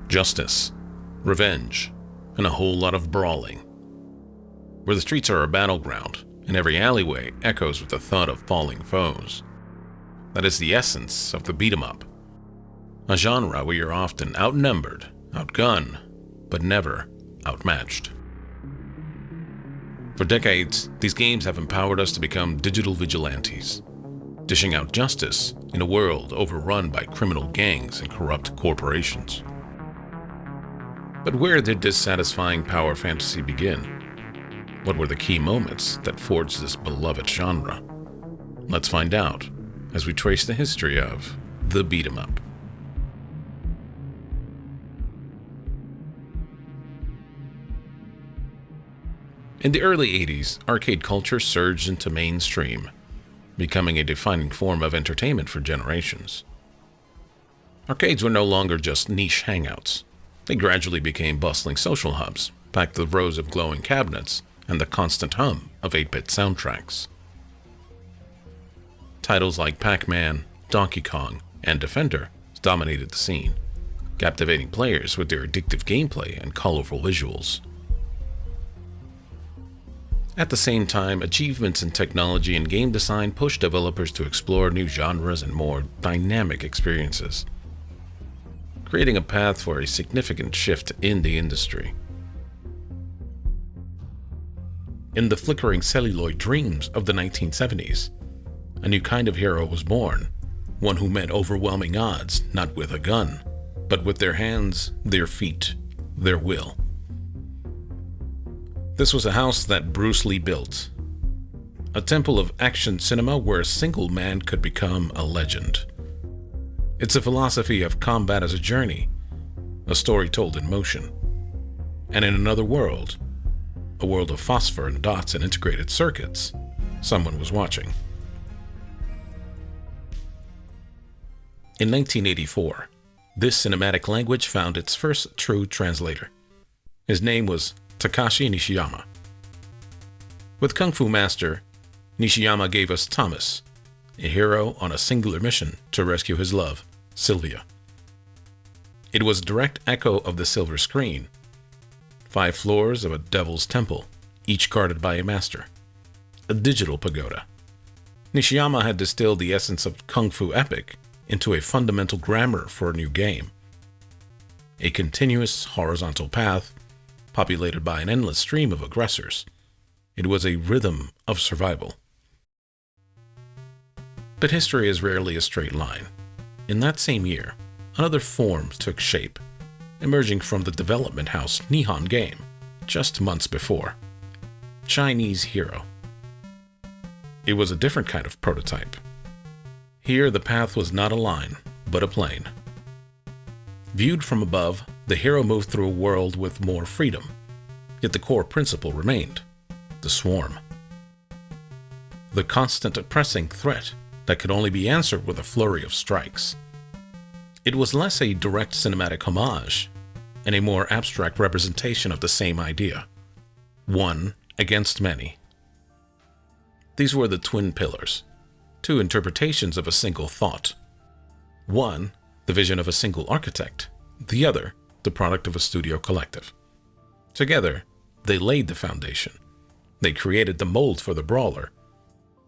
justice, revenge, and a whole lot of brawling. Where the streets are a battleground, and every alleyway echoes with the thud of falling foes. That is the essence of the beat-em-up, a genre where you're often outnumbered, outgunned, but never outmatched. For decades, these games have empowered us to become digital vigilantes, dishing out justice in a world overrun by criminal gangs and corrupt corporations. But where did this satisfying power fantasy begin? What were the key moments that forged this beloved genre? Let's find out as we trace the history of the beat-em-up. In the early 80s, arcade culture surged into mainstream, becoming a defining form of entertainment for generations. Arcades were no longer just niche hangouts. They gradually became bustling social hubs, packed with rows of glowing cabinets and the constant hum of 8-bit soundtracks. Titles like Pac-Man, Donkey Kong, and Defender dominated the scene, captivating players with their addictive gameplay and colorful visuals. At the same time, achievements in technology and game design pushed developers to explore new genres and more dynamic experiences, creating a path for a significant shift in the industry. In the flickering celluloid dreams of the 1970s, a new kind of hero was born, one who met overwhelming odds not with a gun, but with their hands, their feet, their will. This was a house that Bruce Lee built, a temple of action cinema where a single man could become a legend. It's a philosophy of combat as a journey, a story told in motion. And in another world, a world of phosphor and dots and integrated circuits, someone was watching. In 1984, this cinematic language found its first true translator. His name was Takashi Nishiyama. With Kung Fu Master, Nishiyama gave us Thomas, a hero on a singular mission to rescue his love, Sylvia. It was a direct echo of the silver screen. 5 floors of a devil's temple, each guarded by a master. A digital pagoda. Nishiyama had distilled the essence of Kung Fu epic into a fundamental grammar for a new game. A continuous horizontal path populated by an endless stream of aggressors. It was a rhythm of survival. But history is rarely a straight line. In that same year, another form took shape, emerging from the development house Nihon Game just months before. Chinese Hero. It was a different kind of prototype. Here, the path was not a line, but a plane. Viewed from above, the hero moved through a world with more freedom, yet the core principle remained: the swarm. The constant oppressing threat that could only be answered with a flurry of strikes. It was less a direct cinematic homage and a more abstract representation of the same idea: one against many. These were the twin pillars, 2 interpretations of a single thought. One, the vision of a single architect, the other, the product of a studio collective. Together, they laid the foundation. They created the mold for the brawler,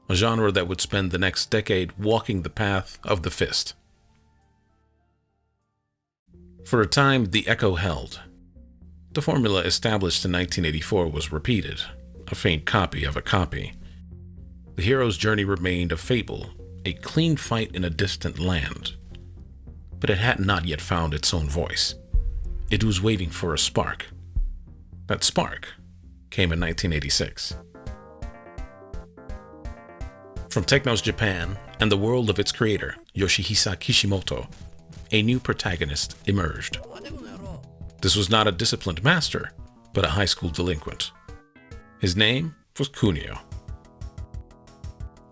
a genre that would spend the next decade walking the path of the fist. For a time, the echo held. The formula established in 1984 was repeated, a faint copy of a copy. The hero's journey remained a fable, a clean fight in a distant land. But it had not yet found its own voice. It was waiting for a spark. That spark came in 1986. From Techno's Japan and the world of its creator, Yoshihisa Kishimoto, a new protagonist emerged. This was not a disciplined master, but a high school delinquent. His name was Kunio.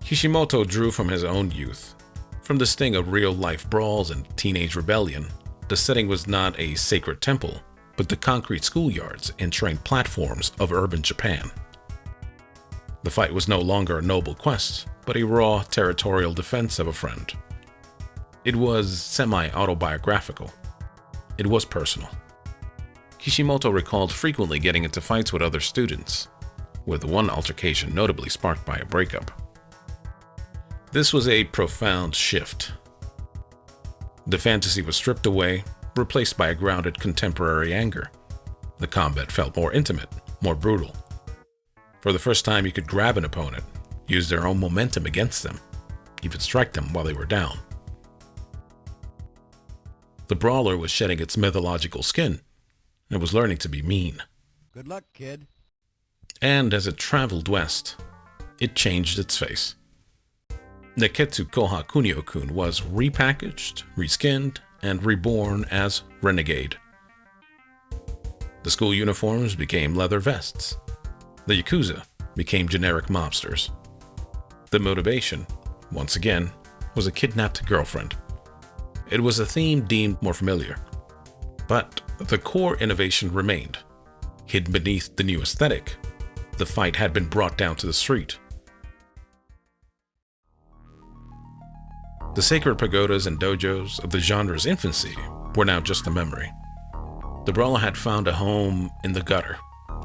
Kishimoto drew from his own youth. From the sting of real-life brawls and teenage rebellion, the setting was not a sacred temple, but the concrete schoolyards and trained platforms of urban Japan. The fight was no longer a noble quest, but a raw territorial defense of a friend. It was semi-autobiographical. It was personal. Kishimoto recalled frequently getting into fights with other students, with one altercation notably sparked by a breakup. This was a profound shift. The fantasy was stripped away, replaced by a grounded contemporary anger. The combat felt more intimate, more brutal. For the first time, you could grab an opponent, use their own momentum against them, even strike them while they were down. The brawler was shedding its mythological skin. It was learning to be mean. Good luck, kid. And as it traveled west, it changed its face. Neketsu Koha Kunio-kun was repackaged, reskinned, and reborn as Renegade. The school uniforms became leather vests. The Yakuza became generic mobsters. The motivation, once again, was a kidnapped girlfriend. It was a theme deemed more familiar. But the core innovation remained. Hidden beneath the new aesthetic, the fight had been brought down to the street. The sacred pagodas and dojos of the genre's infancy were now just a memory. The brawler had found a home in the gutter,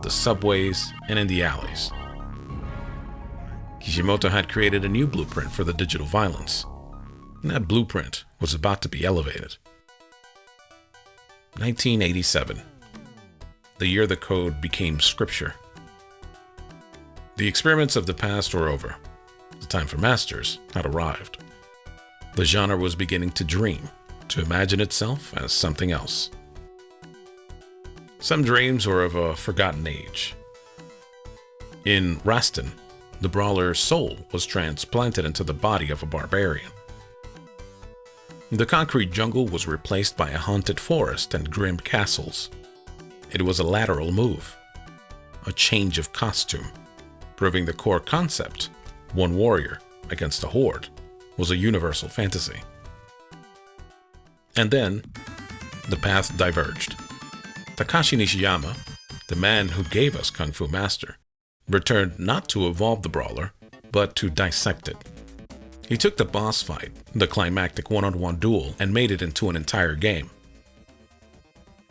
the subways, and in the alleys. Kishimoto had created a new blueprint for the digital violence, and that blueprint was about to be elevated. 1987, the year the code became scripture. The experiments of the past were over. The time for masters had arrived. The genre was beginning to dream, to imagine itself as something else. Some dreams were of a forgotten age. In Rastan, the brawler's soul was transplanted into the body of a barbarian. The concrete jungle was replaced by a haunted forest and grim castles. It was a lateral move, a change of costume, proving the core concept, one warrior against a horde, was a universal fantasy. And then, the path diverged. Takashi Nishiyama, the man who gave us Kung Fu Master, returned not to evolve the brawler, but to dissect it. He took the boss fight, the climactic one-on-one duel, and made it into an entire game.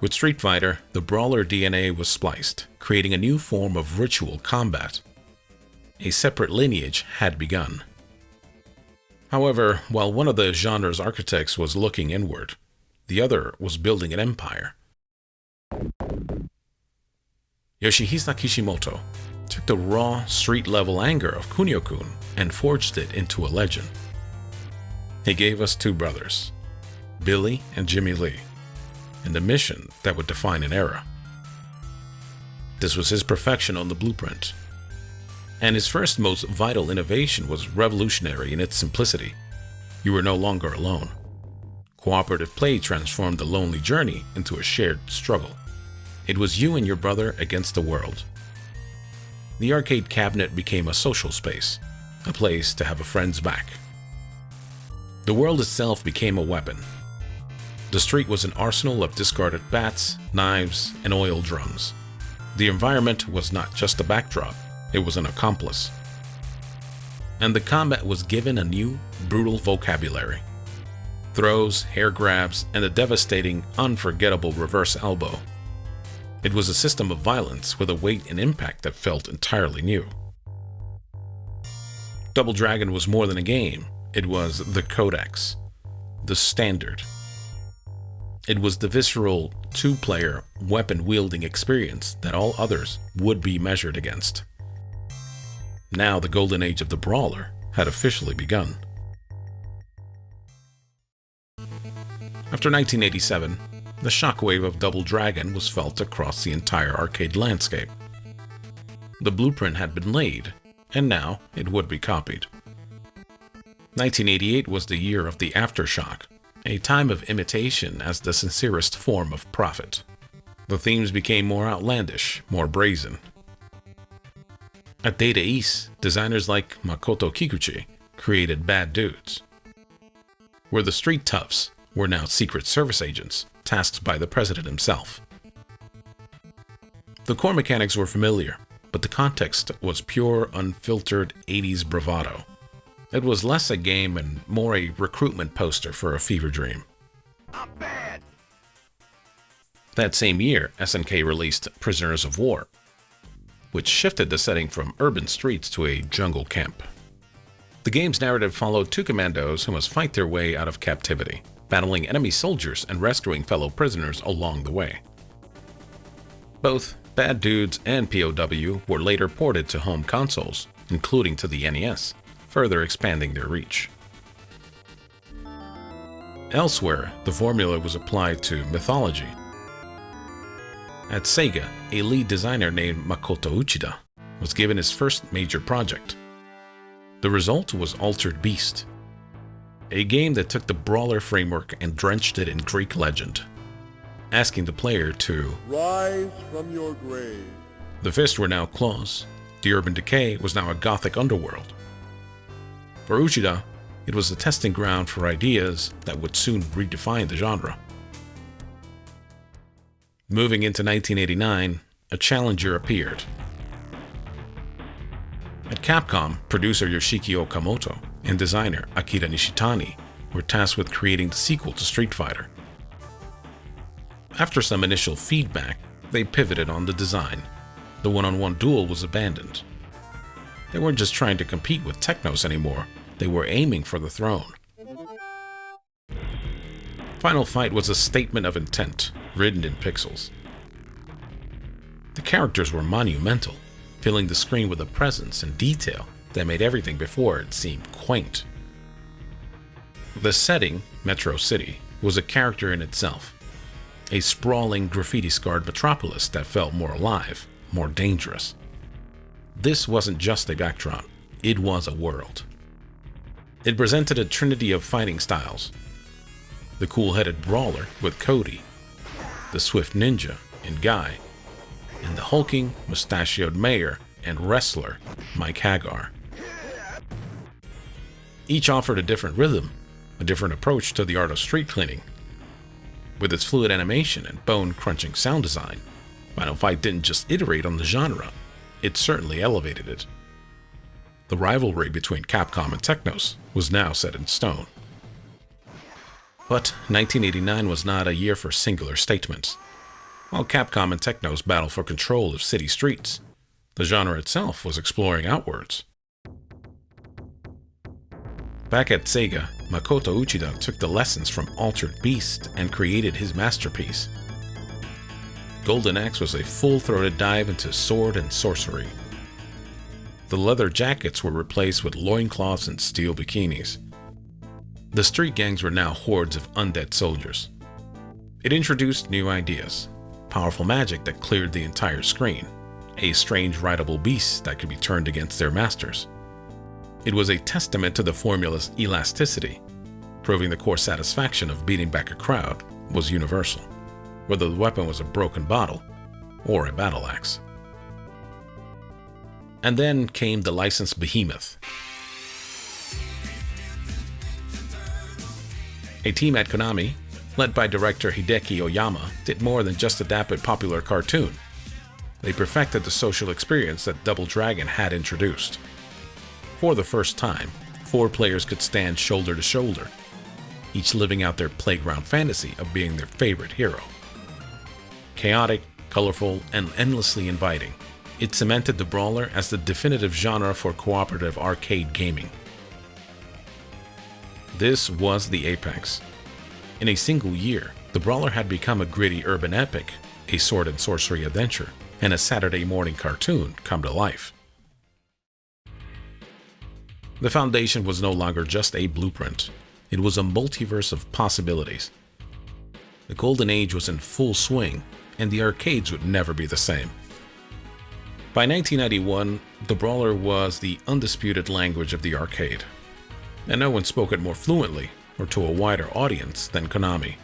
With Street Fighter, the brawler DNA was spliced, creating a new form of ritual combat. A separate lineage had begun. However, while one of the genre's architects was looking inward, the other was building an empire. Yoshihisa Kishimoto took the raw, street-level anger of Kunio-kun and forged it into a legend. He gave us two brothers, Billy and Jimmy Lee, and a mission that would define an era. This was his perfection on the blueprint. And his first most vital innovation was revolutionary in its simplicity. You were no longer alone. Cooperative play transformed the lonely journey into a shared struggle. It was you and your brother against the world. The arcade cabinet became a social space, a place to have a friend's back. The world itself became a weapon. The street was an arsenal of discarded bats, knives, and oil drums. The environment was not just a backdrop, it was an accomplice. And the combat was given a new, brutal vocabulary. Throws, hair grabs, and the devastating, unforgettable reverse elbow. It was a system of violence with a weight and impact that felt entirely new. Double Dragon was more than a game. It was the codex, the standard. It was the visceral, two-player, weapon-wielding experience that all others would be measured against. Now the golden age of the brawler had officially begun. After 1987, the shockwave of Double Dragon was felt across the entire arcade landscape. The blueprint had been laid, and now it would be copied. 1988 was the year of the aftershock, a time of imitation as the sincerest form of profit. The themes became more outlandish, more brazen. At Data East, designers like Makoto Kikuchi created bad dudes, where the street toughs were now Secret Service agents tasked by the president himself. The core mechanics were familiar, but the context was pure, unfiltered 80s bravado. It was less a game and more a recruitment poster for a fever dream. I'm bad. That same year, SNK released Prisoners of War, which shifted the setting from urban streets to a jungle camp. The game's narrative followed two commandos who must fight their way out of captivity, battling enemy soldiers and rescuing fellow prisoners along the way. Both Bad Dudes and POW were later ported to home consoles, including to the NES, further expanding their reach. Elsewhere, the formula was applied to mythology. At Sega, a lead designer named Makoto Uchida was given his first major project. The result was Altered Beast, a game that took the brawler framework and drenched it in Greek legend, asking the player to rise from your grave. The fists were now claws. The urban decay was now a gothic underworld. For Uchida, it was a testing ground for ideas that would soon redefine the genre. Moving into 1989, a challenger appeared. At Capcom, producer Yoshiki Okamoto and designer Akira Nishitani were tasked with creating the sequel to Street Fighter. After some initial feedback, they pivoted on the design. The one-on-one duel was abandoned. They weren't just trying to compete with Technos anymore, they were aiming for the throne. Final Fight was a statement of intent, written in pixels. The characters were monumental, filling the screen with a presence and detail that made everything before it seem quaint. The setting, Metro City, was a character in itself. A sprawling, graffiti-scarred metropolis that felt more alive, more dangerous. This wasn't just a backdrop, it was a world. It presented a trinity of fighting styles. The cool-headed brawler with Cody, the swift ninja in Guy, and the hulking, mustachioed mayor and wrestler Mike Hagar. Each offered a different rhythm, a different approach to the art of street cleaning. With its fluid animation and bone-crunching sound design, Final Fight didn't just iterate on the genre, it certainly elevated it. The rivalry between Capcom and Technos was now set in stone. But 1989 was not a year for singular statements. While Capcom and Technos battled for control of city streets, the genre itself was exploring outwards. Back at Sega, Makoto Uchida took the lessons from Altered Beast and created his masterpiece. Golden Axe was a full-throated dive into sword and sorcery. The leather jackets were replaced with loincloths and steel bikinis. The street gangs were now hordes of undead soldiers. It introduced new ideas, powerful magic that cleared the entire screen, a strange rideable beast that could be turned against their masters. It was a testament to the formula's elasticity, proving the core satisfaction of beating back a crowd was universal, whether the weapon was a broken bottle or a battle axe. And then came the licensed behemoth. A team at Konami, led by director Hideki Oyama, did more than just adapt a popular cartoon. They perfected the social experience that Double Dragon had introduced. For the first time, 4 players could stand shoulder to shoulder, each living out their playground fantasy of being their favorite hero. Chaotic, colorful, and endlessly inviting, it cemented the brawler as the definitive genre for cooperative arcade gaming. This was the apex. In a single year, the brawler had become a gritty urban epic, a sword and sorcery adventure, and a Saturday morning cartoon come to life. The foundation was no longer just a blueprint. It was a multiverse of possibilities. The golden age was in full swing, and the arcades would never be the same. By 1991, the brawler was the undisputed language of the arcade, and no one spoke it more fluently or to a wider audience than Konami.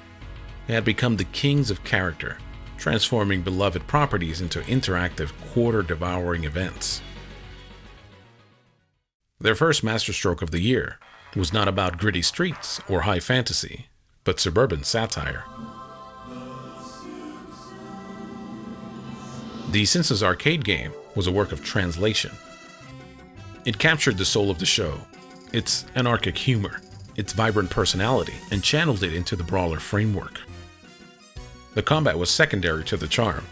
They had become the kings of character, transforming beloved properties into interactive, quarter-devouring events. Their first masterstroke of the year was not about gritty streets or high fantasy, but suburban satire. The Simpsons arcade game was a work of translation. It captured the soul of the show, its anarchic humor, its vibrant personality, and channeled it into the brawler framework. The combat was secondary to the charm.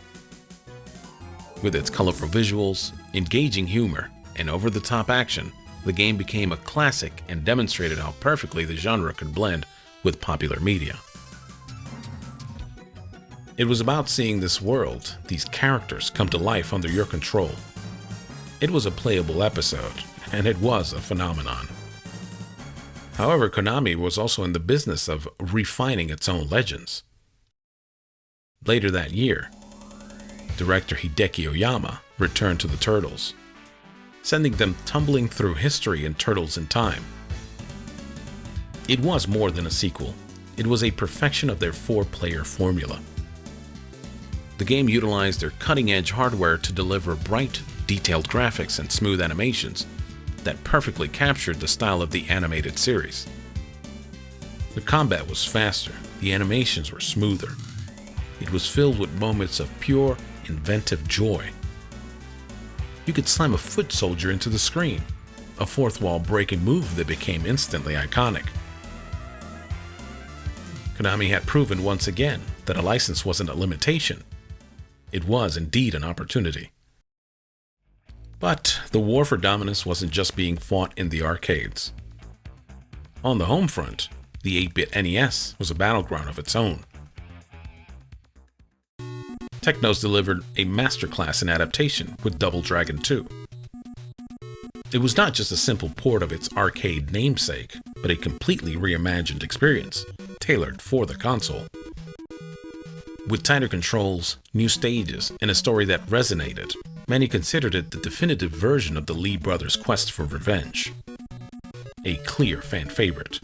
With its colorful visuals, engaging humor, and over-the-top action, the game became a classic and demonstrated how perfectly the genre could blend with popular media. It was about seeing this world, these characters, come to life under your control. It was a playable episode, and it was a phenomenon. However, Konami was also in the business of refining its own legends. Later that year, director Hideki Oyama returned to the Turtles, sending them tumbling through history in Turtles in Time. It was more than a sequel. It was a perfection of their 4-player formula. The game utilized their cutting-edge hardware to deliver bright, detailed graphics and smooth animations that perfectly captured the style of the animated series. The combat was faster, the animations were smoother. It was filled with moments of pure, inventive joy. You could slam a foot soldier into the screen, a fourth wall breaking move that became instantly iconic. Konami had proven once again that a license wasn't a limitation. It was indeed an opportunity. But the war for dominance wasn't just being fought in the arcades. On the home front, the 8-bit NES was a battleground of its own. Technos delivered a masterclass in adaptation with Double Dragon 2. It was not just a simple port of its arcade namesake, but a completely reimagined experience, tailored for the console. With tighter controls, new stages, and a story that resonated, many considered it the definitive version of the Lee brothers' quest for revenge. A clear fan favorite.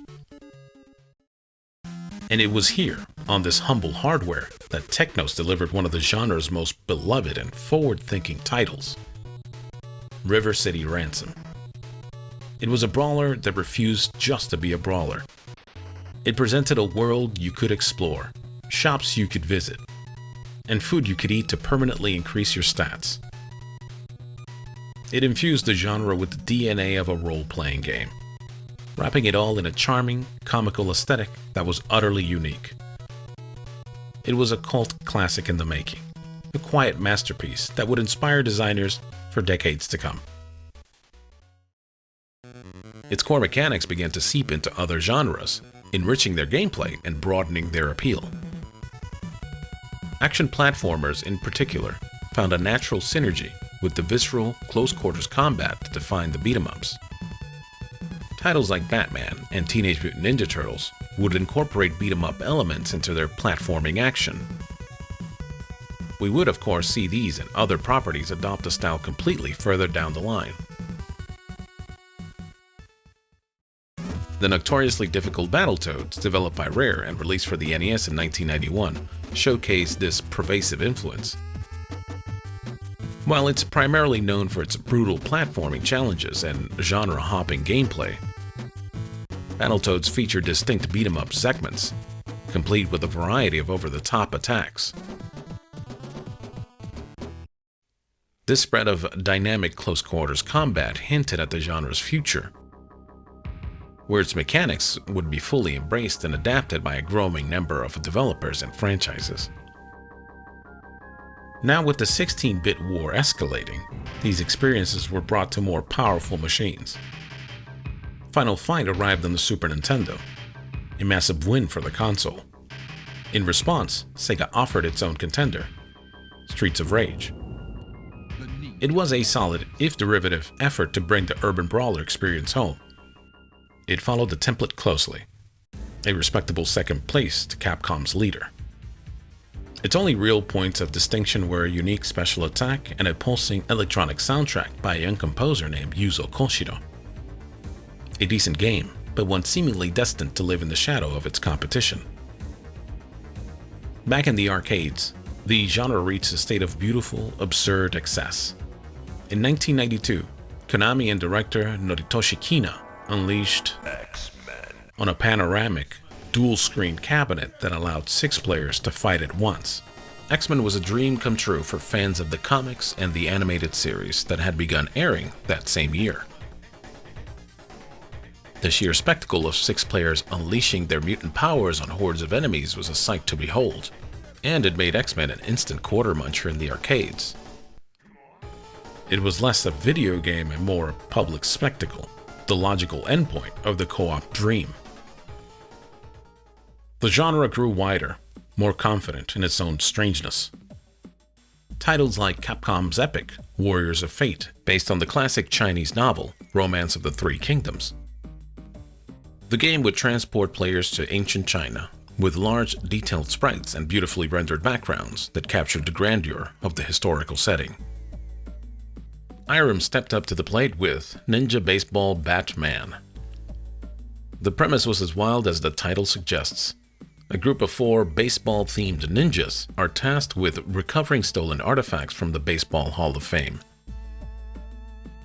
And it was here, on this humble hardware, that Technos delivered one of the genre's most beloved and forward-thinking titles, River City Ransom. It was a brawler that refused just to be a brawler. It presented a world you could explore, shops you could visit, and food you could eat to permanently increase your stats. It infused the genre with the DNA of a role-playing game, wrapping it all in a charming, comical aesthetic that was utterly unique. It was a cult classic in the making, a quiet masterpiece that would inspire designers for decades to come. Its core mechanics began to seep into other genres, enriching their gameplay and broadening their appeal. Action platformers, in particular, found a natural synergy with the visceral, close-quarters combat that defined the beat-em-ups. Titles like Batman and Teenage Mutant Ninja Turtles would incorporate beat-em-up elements into their platforming action. We would, of course, see these and other properties adopt the style completely further down the line. The notoriously difficult Battletoads, developed by Rare and released for the NES in 1991, showcased this pervasive influence. While it's primarily known for its brutal platforming challenges and genre-hopping gameplay, Battletoads feature distinct beat-em-up segments, complete with a variety of over-the-top attacks. This spread of dynamic close-quarters combat hinted at the genre's future, where its mechanics would be fully embraced and adapted by a growing number of developers and franchises. Now, with the 16-bit war escalating, these experiences were brought to more powerful machines. Final Fight arrived on the Super Nintendo, a massive win for the console. In response, Sega offered its own contender, Streets of Rage. It was a solid, if derivative, effort to bring the urban brawler experience home. It followed the template closely, a respectable second place to Capcom's leader. Its only real points of distinction were a unique special attack and a pulsing electronic soundtrack by a young composer named Yuzo Koshiro. A decent game, but one seemingly destined to live in the shadow of its competition. Back in the arcades, the genre reached a state of beautiful, absurd excess. In 1992, Konami and director Noritoshi Kina unleashed X-Men on a panoramic, dual-screen cabinet that allowed 6 players to fight at once. X-Men was a dream come true for fans of the comics and the animated series that had begun airing that same year. The sheer spectacle of 6 players unleashing their mutant powers on hordes of enemies was a sight to behold. and it made X-Men an instant quarter muncher in the arcades. It was less a video game and more a public spectacle, the logical endpoint of the co-op dream. The genre grew wider, more confident in its own strangeness. Titles like Capcom's epic Warriors of Fate, based on the classic Chinese novel Romance of the Three Kingdoms. The game would transport players to ancient China with large, detailed sprites and beautifully rendered backgrounds that captured the grandeur of the historical setting. Irem stepped up to the plate with Ninja Baseball Batman. The premise was as wild as the title suggests. A group of 4 baseball-themed ninjas are tasked with recovering stolen artifacts from the Baseball Hall of Fame.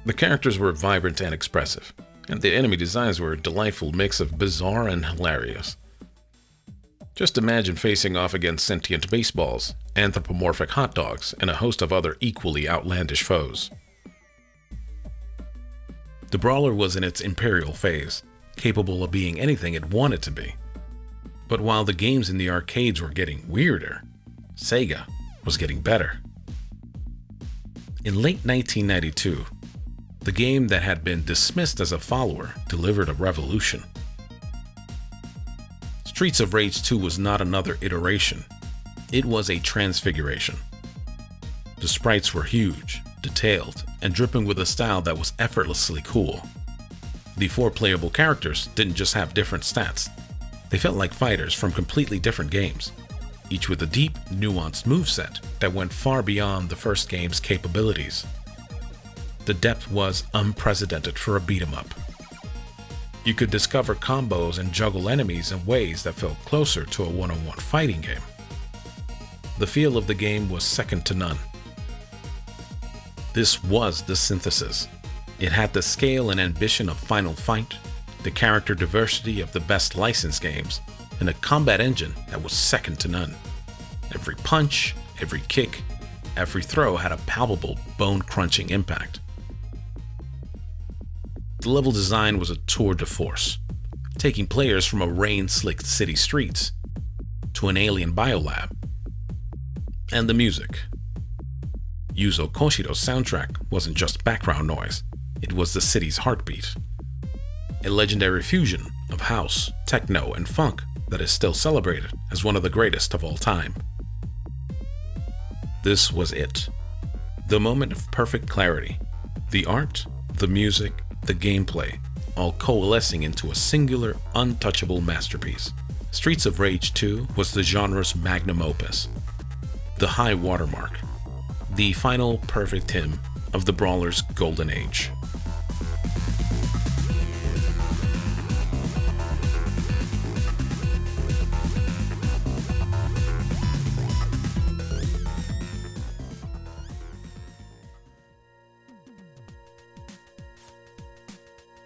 The characters were vibrant and expressive, and the enemy designs were a delightful mix of bizarre and hilarious. Just imagine facing off against sentient baseballs, anthropomorphic hot dogs, and a host of other equally outlandish foes. The brawler was in its imperial phase, capable of being anything it wanted to be. But while the games in the arcades were getting weirder, Sega was getting better. In late 1992, the game that had been dismissed as a follower delivered a revolution. Streets of Rage 2 was not another iteration, it was a transfiguration. The sprites were huge, detailed, and dripping with a style that was effortlessly cool. The 4 playable characters didn't just have different stats, they felt like fighters from completely different games, each with a deep, nuanced moveset that went far beyond the first game's capabilities. The depth was unprecedented for a beat-em-up. You could discover combos and juggle enemies in ways that felt closer to a one-on-one fighting game. The feel of the game was second to none. This was the synthesis. It had the scale and ambition of Final Fight, the character diversity of the best licensed games, and a combat engine that was second to none. Every punch, every kick, every throw had a palpable, bone-crunching impact. The level design was a tour de force, taking players from a rain-slicked city streets to an alien biolab. And the music. Yuzo Koshiro's soundtrack wasn't just background noise, it was the city's heartbeat. A legendary fusion of house, techno, and funk that is still celebrated as one of the greatest of all time. This was it. The moment of perfect clarity. The art, the music, the gameplay, all coalescing into a singular, untouchable masterpiece. Streets of Rage 2 was the genre's magnum opus. The high watermark. The final perfect hymn of the brawler's golden age.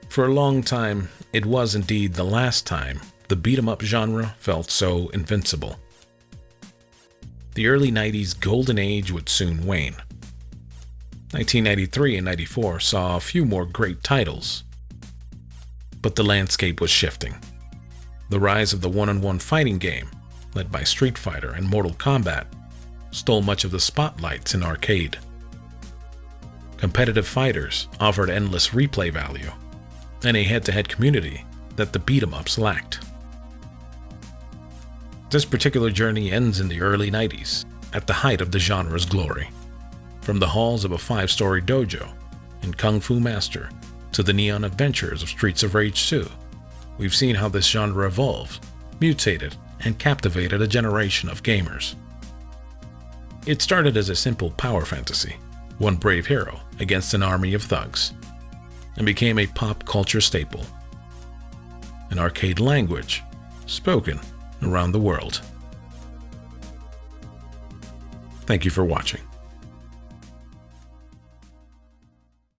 For a long time, it was indeed the last time the beat-em-up genre felt so invincible. The early 90s golden age would soon wane. 1993 and 94 saw a few more great titles, but the landscape was shifting. The rise of the one-on-one fighting game, led by Street Fighter and Mortal Kombat, stole much of the spotlights in arcade. Competitive fighters offered endless replay value, and a head-to-head community that the beat-em-ups lacked. This particular journey ends in the early 90s, at the height of the genre's glory. From the halls of a 5-story dojo in Kung Fu Master to the neon adventures of Streets of Rage 2, we've seen how this genre evolved, mutated, and captivated a generation of gamers. It started as a simple power fantasy, one brave hero against an army of thugs, and became a pop culture staple, an arcade language spoken around the world. Thank you for watching.